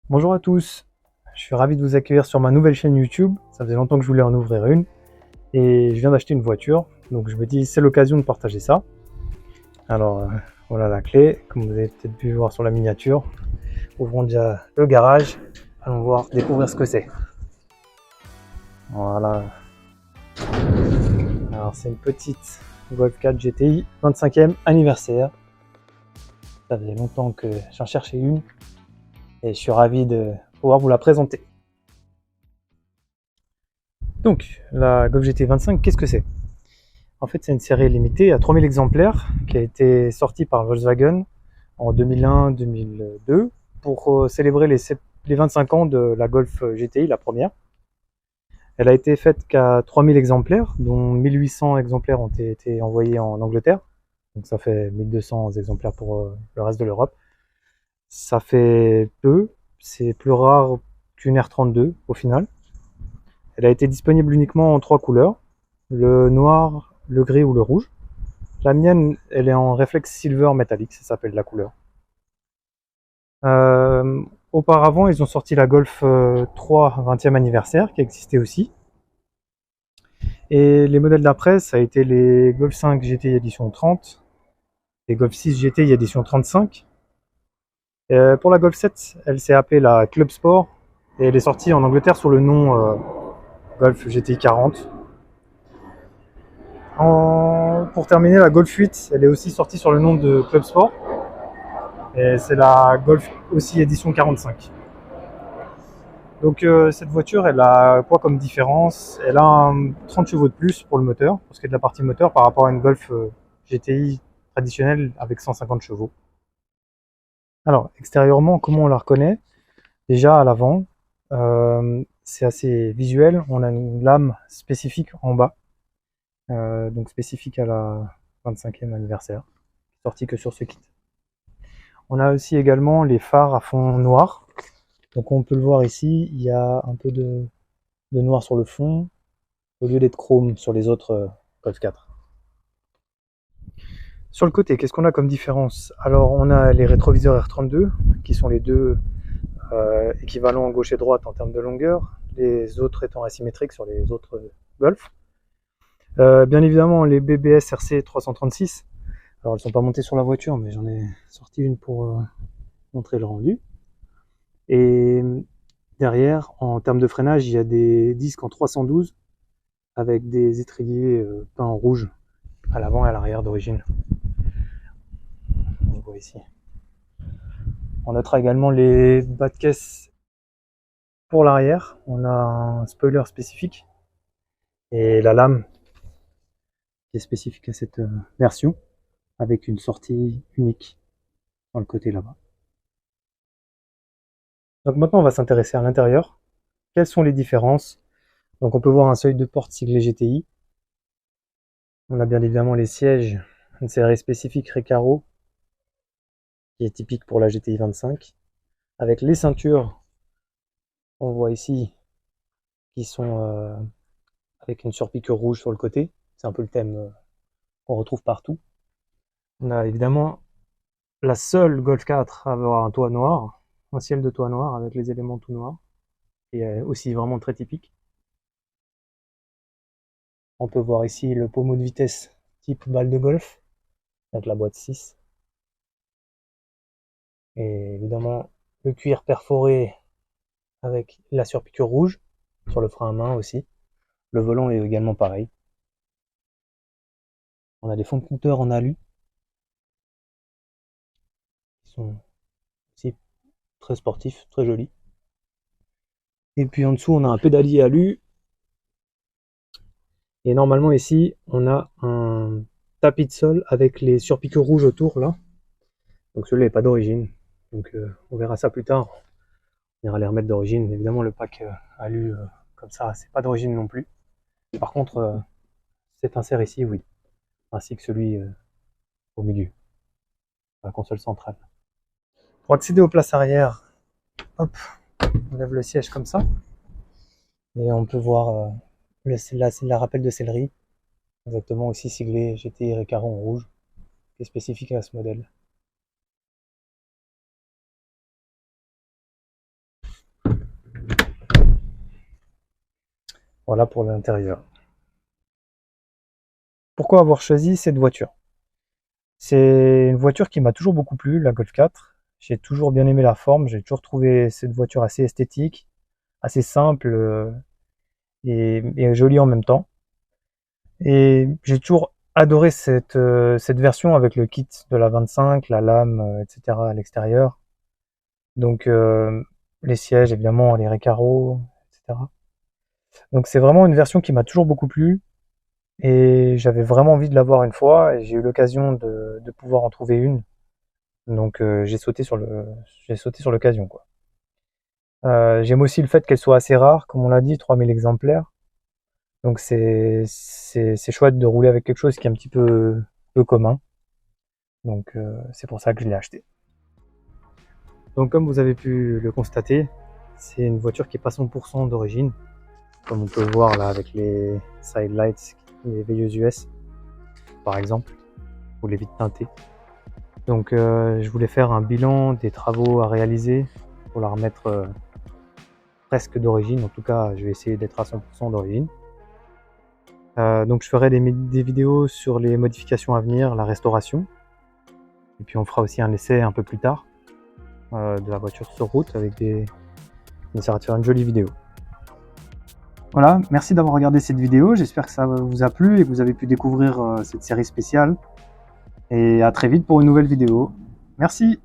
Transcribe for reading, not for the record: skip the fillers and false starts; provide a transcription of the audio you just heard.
Bonjour à tous, je suis ravi de vous accueillir sur ma nouvelle chaîne YouTube. Ça faisait longtemps que je voulais en ouvrir une et je viens d'acheter une voiture, donc je me dis c'est l'occasion de partager ça. Alors voilà la clé, comme vous avez peut-être pu voir sur la miniature. Ouvrons déjà le garage, allons voir, découvrir ce que c'est. Voilà, alors c'est une petite Golf 4 GTI 25e anniversaire. Ça faisait longtemps que j'en cherchais une et je suis ravi de pouvoir vous la présenter. Donc la Golf GTI 25, qu'est-ce que c'est? En fait, c'est une série limitée à 3000 exemplaires qui a été sortie par Volkswagen en 2001-2002 pour célébrer les 25 ans de la Golf GTI, la première. Elle a été faite qu'à 3000 exemplaires, dont 1800 exemplaires ont été envoyés en Angleterre. Donc ça fait 1200 exemplaires pour le reste de l'Europe. Ça fait peu, c'est plus rare qu'une R32 au final. Elle a été disponible uniquement en 3 couleurs, le noir, le gris ou le rouge. La mienne, elle est en réflexe silver métallique, ça s'appelle la couleur. Auparavant, ils ont sorti la Golf 3 20e anniversaire, qui existait aussi. Et les modèles d'après, ça a été les Golf 5 GTI édition 30, les Golf 6 GTI édition 35. Pour la Golf 7, elle s'est appelée la Club Sport, et elle est sortie en Angleterre sous le nom Golf GTI 40. Pour terminer, la Golf 8, elle est aussi sortie sur le nom de Club Sport. Et c'est la Golf aussi édition 45. Donc cette voiture, elle a quoi comme différence? Elle a 30 chevaux de plus pour le moteur, pour ce qui est de la partie moteur, par rapport à une Golf GTI traditionnelle avec 150 chevaux. Alors, extérieurement, comment on la reconnaît? Déjà, à l'avant, c'est assez visuel. On a une lame spécifique en bas, donc spécifique à la 25e anniversaire, sortie que sur ce kit. On a aussi également les phares à fond noir. Donc on peut le voir ici, il y a un peu de noir sur le fond, au lieu d'être chrome sur les autres Golf 4. Sur le côté, qu'est-ce qu'on a comme différence? Alors on a les rétroviseurs R32, qui sont les deux équivalents gauche et droite en termes de longueur, les autres étant asymétriques sur les autres Golf. Bien évidemment les BBS RC 336, alors elles ne sont pas montées sur la voiture, mais j'en ai sorti une pour montrer le rendu. Et derrière, en termes de freinage, il y a des disques en 312 avec des étriers peints en rouge à l'avant et à l'arrière d'origine. On voit ici. On notera également les bas de caisse pour l'arrière. On a un spoiler spécifique et la lame qui est spécifique à cette version avec une sortie unique dans le côté là-bas. Donc maintenant, on va s'intéresser à l'intérieur. Quelles sont les différences? Donc on peut voir un seuil de porte siglé GTI. On a bien évidemment les sièges, une série spécifique Recaro qui est typique pour la GTI 25, avec les ceintures, on voit ici, qui sont avec une surpiqûre rouge sur le côté. C'est un peu le thème qu'on retrouve partout. On a évidemment la seule Golf 4 à avoir un toit noir, un ciel de toit noir avec les éléments tout noirs, et aussi vraiment très typique. On peut voir ici le pommeau de vitesse type balle de golf, avec la boîte 6. Et évidemment le cuir perforé avec la surpiqûre rouge sur le frein à main aussi. Le volant est également pareil. On a des fonds de compteur en alu qui sont aussi très sportifs, très jolis. Et puis en dessous, on a un pédalier alu. Et normalement ici, on a un tapis de sol avec les surpiqûres rouges autour là. Donc celui-là n'est pas d'origine. Donc on verra ça plus tard. On ira les remettre d'origine. Évidemment, le pack alu comme ça, c'est pas d'origine non plus. Par contre, cet insert ici, oui. Ainsi que celui au milieu, la console centrale. Pour accéder aux places arrière, hop, on lève le siège comme ça. Et on peut voir la rappel de céleri, exactement aussi siglé GTI Recaro en rouge, qui est spécifique à ce modèle. Voilà pour l'intérieur. Pourquoi avoir choisi cette voiture? C'est une voiture qui m'a toujours beaucoup plu, la Golf 4. J'ai toujours bien aimé la forme, j'ai toujours trouvé cette voiture assez esthétique, assez simple et jolie en même temps. Et j'ai toujours adoré cette version avec le kit de la 25, la lame, etc. à l'extérieur. Donc les sièges évidemment, les Recaro, etc. Donc c'est vraiment une version qui m'a toujours beaucoup plu et j'avais vraiment envie de l'avoir une fois et j'ai eu l'occasion de pouvoir en trouver une. Donc j'ai sauté sur l'occasion quoi. J'aime aussi le fait qu'elle soit assez rare, comme on l'a dit, 3000 exemplaires. Donc c'est chouette de rouler avec quelque chose qui est un petit peu commun. Donc c'est pour ça que je l'ai acheté. Donc comme vous avez pu le constater, c'est une voiture qui est pas 100% d'origine, comme on peut le voir là avec les side lights, les veilleuses US par exemple, ou les vitres teintées. Donc je voulais faire un bilan des travaux à réaliser pour la remettre presque d'origine. En tout cas, je vais essayer d'être à 100% d'origine. Donc je ferai des vidéos sur les modifications à venir, la restauration. Et puis on fera aussi un essai un peu plus tard de la voiture sur route avec on essaiera de faire une jolie vidéo. Voilà, merci d'avoir regardé cette vidéo, j'espère que ça vous a plu et que vous avez pu découvrir cette série spéciale. Et à très vite pour une nouvelle vidéo. Merci!